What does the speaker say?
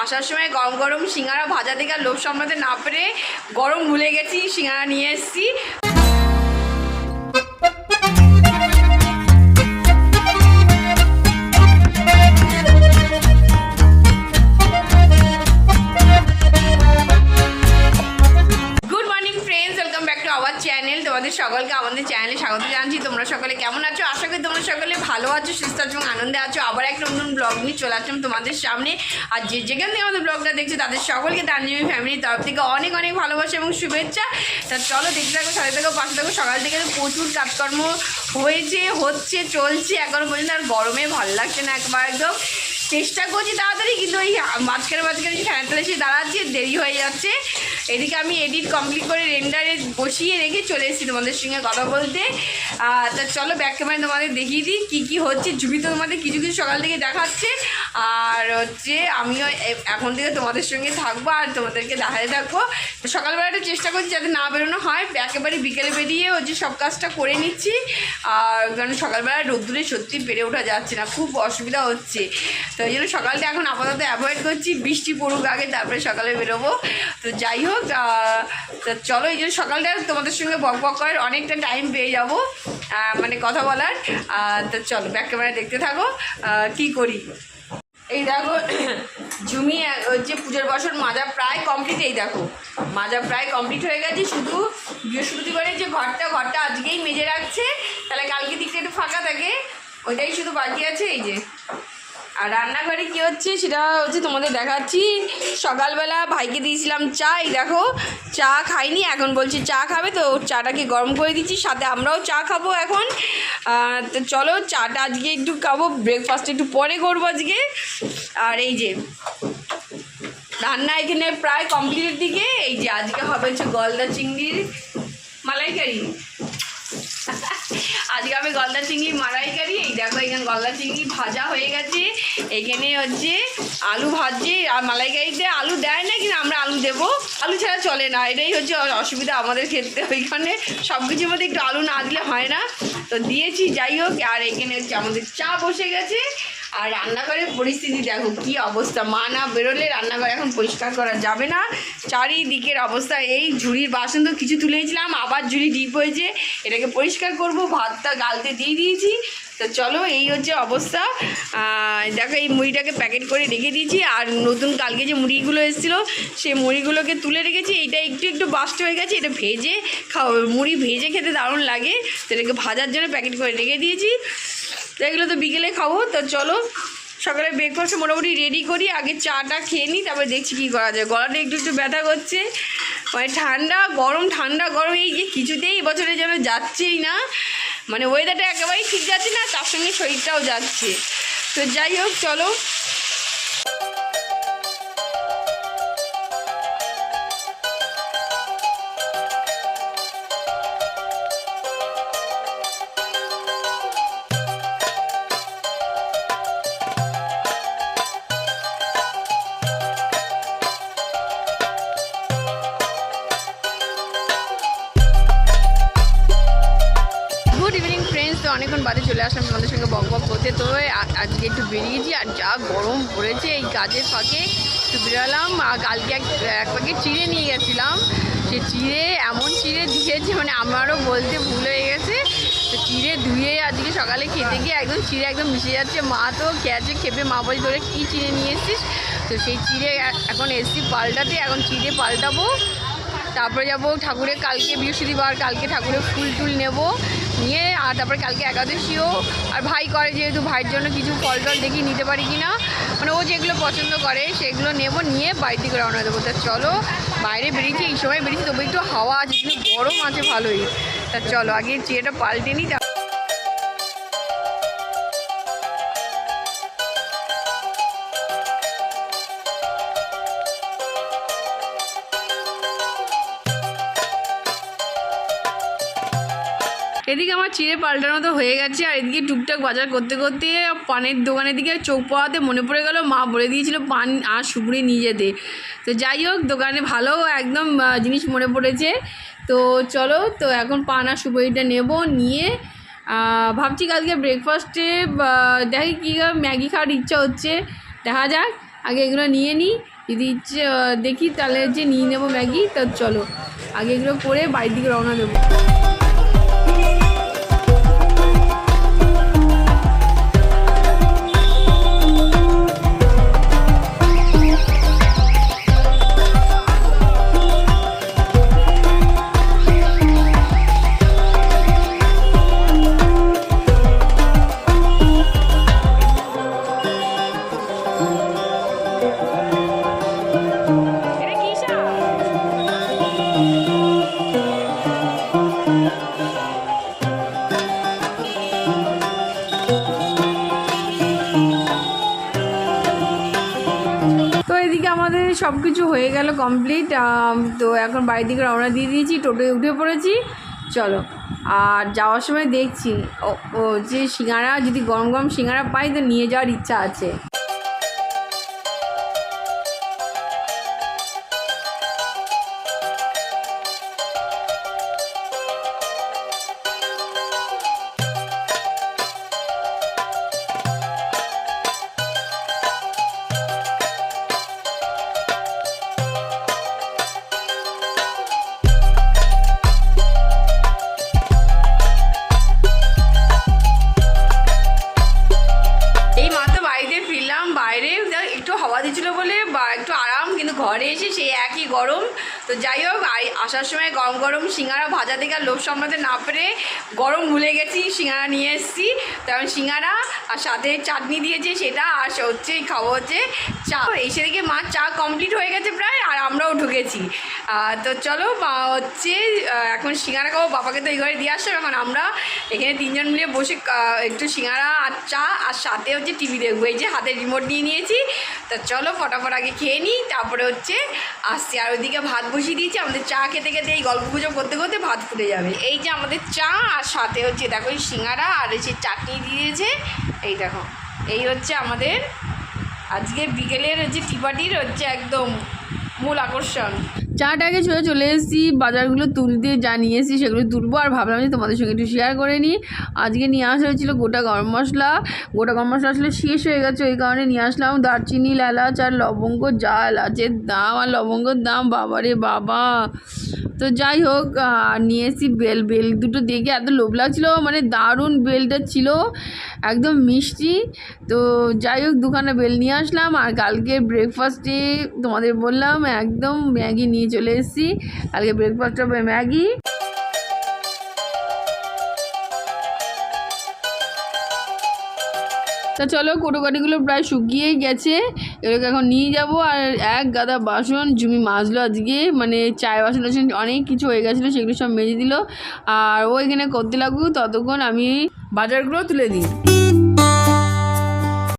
আসার সময় গরম গরম সিঙ্গারা ভাজা থেকে আর লোভ সামলাতে না পেরে গরম ভুলে গেছি, সিঙ্গারা নিয়ে এসেছি। তোমাদের সকলকে আমাদের চ্যানেলে স্বাগত জানাচ্ছি। তোমরা সকলে কেমন আছো? আশা করি তোমরা সকলে ভালো আছো, সুস্থ আছো এবং আনন্দে আছো। আবার একটা নতুন ব্লগ নিয়ে চলে আসলাম তোমাদের সামনে। আর যেখান থেকে আমাদের ব্লগটা দেখছি তাদের সকলকে তানজিমি ফ্যামিলির তরফ থেকে অনেক অনেক ভালোবাসা এবং শুভেচ্ছা। তা চলো দেখতে থাকো, সাথে থাকো, পাশে থাকো। সকাল থেকে তো প্রচুর কাজকর্ম হচ্ছে চলছে এখনো পর্যন্ত। আর গরমে ভালো লাগছে না একদম। চেষ্টা করছি তাড়াতাড়ি, কিন্তু ওই মাঝখানে ফ্যান তলে এসে দাঁড়াচ্ছি, দেরি হয়ে যাচ্ছে। এদিকে আমি এডিট কমপ্লিট করে রেন্ডারে বসিয়ে রেখে চলে এসেছি তোমাদের সঙ্গে কথা বলতে। তা চলো ব্যাক ক্যামেরায় তোমাদের দেখিয়ে দিই কী হচ্ছে। ঝুঁকি তো তোমাদের কিছু সকাল থেকে দেখাচ্ছে। আর আমিও এখন থেকে তোমাদের সঙ্গে থাকবো আর তোমাদেরকে দেখাতে থাকবো। সকালবেলা একটু চেষ্টা করছি যাতে না বেরোনো হয়, একেবারে বিকেলে বেরিয়ে সব কাজটা করে নিচ্ছি। আর কারণ সকালবেলা রোদ্দুরে সত্যি বেড়ে ওঠা যাচ্ছে না, খুব অসুবিধা হচ্ছে। তো ওই জন্য সকালটা এখন আপাতত অ্যাভয়েড করছি, বৃষ্টি পড়ুক আগে তারপরে সকালে বেরোবো। তো যাই হোক, তো চলো এই জন্য সকালটা তোমাদের সঙ্গে বক করার অনেকটা টাইম পেয়ে যাবো, মানে কথা বলার। তো চলো ব্যাক ক্যামেরায় দেখতে থাকো কি করি। এই দেখো ঝুমি হচ্ছে পুজোর বছর মাজা প্রায় কমপ্লিট। এই দেখো মাজা প্রায় কমপ্লিট হয়ে গেছে, শুধু বৃহস্পতিবারের যে ঘরটা আজকেই মেজে রাখছে, তাহলে কালকে দিকটা একটু ফাঁকা থাকে, ওইটাই শুধু বাকি আছে। এই যে আর রান্নাঘরে কী হচ্ছে সেটা হচ্ছে তোমাদের দেখাচ্ছি। সকালবেলা ভাইকে দিয়েছিলাম চা, এই দেখো চা খাইনি, এখন বলছি চা খাবে, তো চাটাকে গরম করে দিচ্ছি, সাথে আমরাও চা খাবো এখন। তো চলো চাটা আজকে একটু খাবো, ব্রেকফাস্ট একটু পরে করবো আজকে। আর এই যে রান্না এখানে প্রায় কমপ্লিটের দিকে। এই যে আজকে হবে হচ্ছে গলদা চিংড়ির মালাইকারি। আজকে আমি গলদা চিংড়ি মালাইকারি। এই দেখো এখানে গলদা চিংড়ি ভাজা হয়ে গেছে, এখানে হচ্ছে আলু ভাজছে। আর মালাইকারিতে আলু দেয় না, কিন্তু আমরা আলু দেবো, আলু ছাড়া চলে না, এটাই হচ্ছে অসুবিধা আমাদের ক্ষেত্রে। ওইখানে সব কিছুর মধ্যে একটু আলু না দিলে হয় না, তো দিয়েছি। যাই হোক, আর এখানে হচ্ছে আমাদের চা বসে গেছে। আর রান্নাঘরের পরিস্থিতি দেখো কি অবস্থা, মা না বেরোলে রান্নাঘর এখন পরিষ্কার করা যাবে না। চারিদিকের অবস্থা, এই ঝুড়ির বাসন তো কিছু তুলেছিলাম, আবার ঝুড়ি ডিপ হয়েছে, এটাকে পরিষ্কার করব। ভাতটা গালতে দিয়ে দিয়েছি। তো চলো এই হচ্ছে অবস্থা। দেখো এই মুড়িটাকে প্যাকেট করে রেখে দিয়েছি। আর নতুন কালকে যে মুড়িগুলো এসেছিলো সেই মুড়িগুলোকে তুলে রেখেছি। এইটা একটু বাস্ট হয়ে গেছে, এটা ভেজে মুড়ি ভেজে খেতে দারুণ লাগে, তো এটাকে ভাজার জন্য প্যাকেট করে রেখে দিয়েছি। তো এগুলো তো বিকেলে খাবো। তো চলো সকালে ব্রেকফাস্ট মোটামুটি রেডি করি, আগে চাটা খেয়ে নিই, তারপরে দেখছি কী করা যায়। গলাটা একটু ব্যথা করছে, মানে ঠান্ডা গরম এই যে কিছুতেই এবছরে যেন যাচ্ছেই না, মানে ওয়েদারটা একেবারেই ঠিক যাচ্ছে না, তার সঙ্গে শরীরটাও যাচ্ছে। তো যাই হোক চলো। অনেকক্ষণ বাদে চলে আসলাম তোমাদের সঙ্গে বক করতে। তো আজকে একটু বেরিয়েছি, আর যা গরম পড়েছে এই কাজের ফাঁকে একটু বেরোলাম। আর কালকে এক প্যাকেট চিড়ে নিয়ে গেছিলাম, সে চিড়ে এমন চিড়ে দিয়েছে, মানে আমারও বলতে ভুল হয়ে গেছে। তো চিড়ে ধুয়ে আজকে সকালে খেতে গিয়ে একদম চিড়ে একদম মিশে যাচ্ছে। মা তো খেয়েছে, খেপে মা বলি ধরে কী চিড়ে নিয়ে এসছিস। তো সেই চিড়ে এখন এসছি পাল্টাতে, এখন চিড়ে পাল্টাবো, তারপরে যাবো ঠাকুরের, কালকে বৃহস্পতিবার, কালকে ঠাকুরের ফুল টুল নেবো নিয়ে। আর তারপরে কালকে একাদশীও, আর ভাই করে যেহেতু ভাইয়ের জন্য কিছু ফল টল দেখি নিতে পারি কি না, মানে ও যেগুলো পছন্দ করে সেগুলো নেবো, নিয়ে বাড়ি থেকে রওনা দেবো। তা চলো বাইরে বেরিয়েছি, এই সময় বেরিয়েছি, তবু একটু হাওয়া আছে, কিন্তু গরম আছে ভালোই। তা চলো আগে চিড়েটা পাল্টে নিই। এদিকে আমার চিড়ে পাল্টানো তো হয়ে গেছে, আর এদিকে টুকটাক বাজার করতে করতে পানের দোকানের দিকে চোখ পড়াতে মনে পড়ে গেল মা বলে দিয়েছিল পান আর সুপুরি নিয়ে যেতে। তো যাই হোক, দোকানে ভালো একদম জিনিস মনে পড়েছে। তো চলো, তো এখন পান আর সুপারিটা নেব, নিয়ে ভাবছি কালকে ব্রেকফাস্টে দেখি কী ম্যাগি খাওয়ার ইচ্ছা হচ্ছে, দেখা যাক। আগে এগুলো নিয়ে নিই, যদি ইচ্ছে দেখি তাহলে যে নিয়ে নেবো ম্যাগি। তো চলো আগে এগুলো করে বাড়ির দিকে রওনা দেবো। আমাদের সব কিছু হয়ে গেল কমপ্লিট। তো এখন বাড়ির দিকে রওনা দিয়ে দিয়েছি, টোটোয় উঠে পড়েছি। চলো, আর যাওয়ার সময় দেখছি ও যে সিঙ্গারা, যদি গরম গরম সিঙ্গারা পাই তো নিয়ে যাওয়ার ইচ্ছা আছে। হাওয়া দিচ্ছিলো বলে বা একটু আরাম, কিন্তু ঘরে এসে সেই একই গরম। তো যাই হোক, আসার সময় গরম গরম সিঙ্গারা ভাজা থেকে লোভ সামলাতে না পেরে গরম ভুলে গেছি, সিঙ্গারা নিয়ে এসেছি। তখন সিঙ্গারা আর সাথে চাটনি দিয়েছে সেটা, আর হচ্ছে খাবো হচ্ছে চা। এসে দেখে মা চা কমপ্লিট হয়ে গেছে প্রায়, আর আমরাও ঢুকেছি। তো চলো হচ্ছে এখন সিঙ্গারা খাবো, বাবাকে তো এই ঘরে দিয়ে আসছে। এখন আমরা এখানে তিনজন মিলে বসে একটু সিঙ্গারা আর চা আর সাথে হচ্ছে টিভি দেখবো। এই যে হাতে রিমোট নিয়ে নিয়েছি। তো চলো ফটাফট আগে খেয়ে নিই, তারপরে হচ্ছে আসছি। আর ওইদিকে ভাত বসিয়ে দিয়েছি, আমাদের চা খেতে খেতে এই গল্প গুজব করতে করতে ভাত ফুটে যাবে। এই যে আমাদের চা, আর সাথে হচ্ছে দেখো এই সিঙ্গারা আর এই চাটনি দিয়েছে। এই দেখো, এই হচ্ছে আমাদের আজকে বিকেলের হচ্ছে টি পার্টির হচ্ছে একদম মূল আকর্ষণ। চাটাকে চলে এসেছি, বাজারগুলো তুলতে যা নিয়ে এসেছি সেগুলো তুলবো। আর ভাবলাম যে তোমাদের সঙ্গে একটু শেয়ার করে নিই। আজকে নিয়ে আসা হয়েছিলো গোটা গরম মশলা আসলে শেষ হয়ে গেছে, ওই কারণে নিয়ে আসলাম দারচিনি, এলাচ আর লবঙ্গ। যা এলাচের দাম আর লবঙ্গর দাম, বাবারে বাবা। তো যাই হোক, নিয়ে এসেছি বেল দুটো দেখে এত লোভ লাগছিলো, মানে দারুণ বেলটা ছিল, একদম মিষ্টি। তো যাই হোক, দুখানা বেল নিয়ে আসলাম। আর কালকে ব্রেকফাস্টে তোমাদের বললাম একদম ম্যাগি নিয়ে চলে এসেছি। কালকে ব্রেকফাস্ট হবে ম্যাগি। তা চলো, কোটোকাটিগুলো প্রায় শুকিয়েই গেছে, এগুলোকে এখন নিয়ে যাব। আর এক গাদা বাসন ঝুমি মাজলো আজকে, মানে চায় বাসন অনেক কিছু হয়ে গেছিলো, সেগুলো সব মেজে দিল। আর ও এখানে করতে লাগুক, ততক্ষণ আমি বাজারগুলো তুলে দিই।